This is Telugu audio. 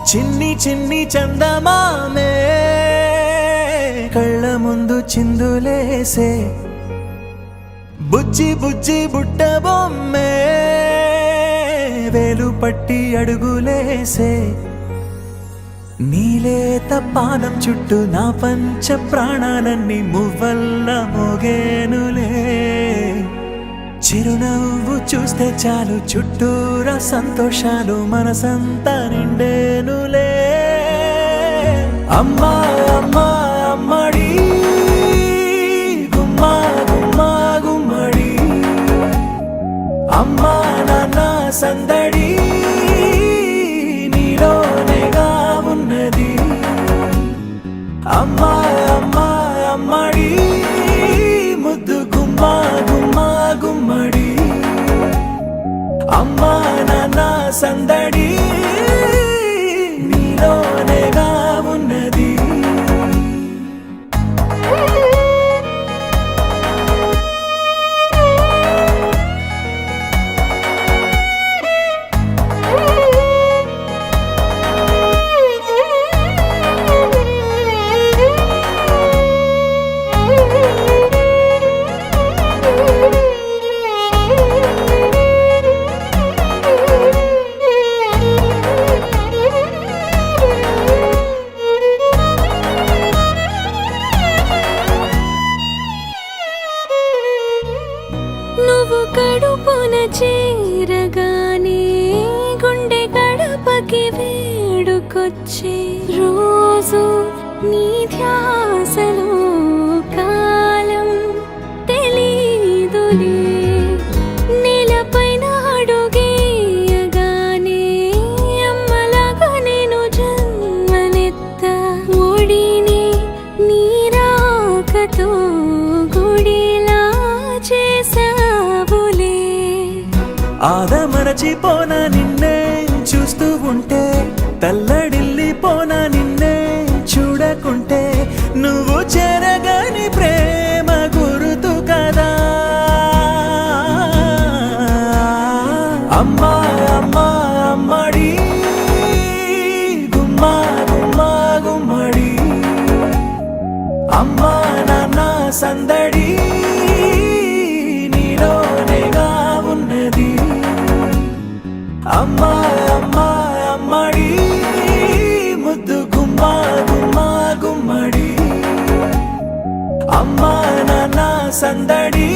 చిన్ని చిన్ని చందమామే కళ్ళ ముందు చిందులేసే బుజ్జి బుజ్జి బుట్ట బొమ్మే వేలు పట్టి అడుగులేసే నీలేత పాదం చుట్టూ నా పంచ ప్రాణాలన్నీ మువ్వల్ల మోగేనులే చిరునవ్వు చూస్తే చాలు చుట్టూరా సంతోషాలు మనసంతా నిండేనులే అమ్మా అమ్మా అమ్మడి గుమ్మా గుమ్మా గుమ్మడి అమ్మా నాన్న సందడి నీలోనేగా ఉన్నది అమ్మా అమ్మా అమ్మడి ముద్దు గుమ్మా గుమ్మా గుమ్మడి అమ్మా నాన్న సందడి నీలోనేగా ఉన్నది నువ్వు కడుపున చేరగానే గుండె గడపకి వేడుకొచ్చే రోజు నీ ధ్యాసలో కాలం తెలీదులే నేలపైన అడుగేయగానే అమ్మలాగా నేను జన్మనెత్త ఒడిని నీ రాకతో గుడిలా చేసావులే ఆదమరచిపోనా నిన్నే చూస్తూ ఉంటే తల్లడిల్లిపోనా నిన్నే చూడకుంటే నువ్వు చెరగని ప్రేమ గుర్తు కదా అమ్మా అమ్మా అమ్మడి గుమ్మా గుమ్మా గుమ్మడి అమ్మా నాన్న సందడి నీలోనేగా ఉన్నది అమ్మా అమ్మా అమ్మడి ముద్దు గుమ్మా గుమ్మా గుమ్మడి అమ్మా నాన్న సందడి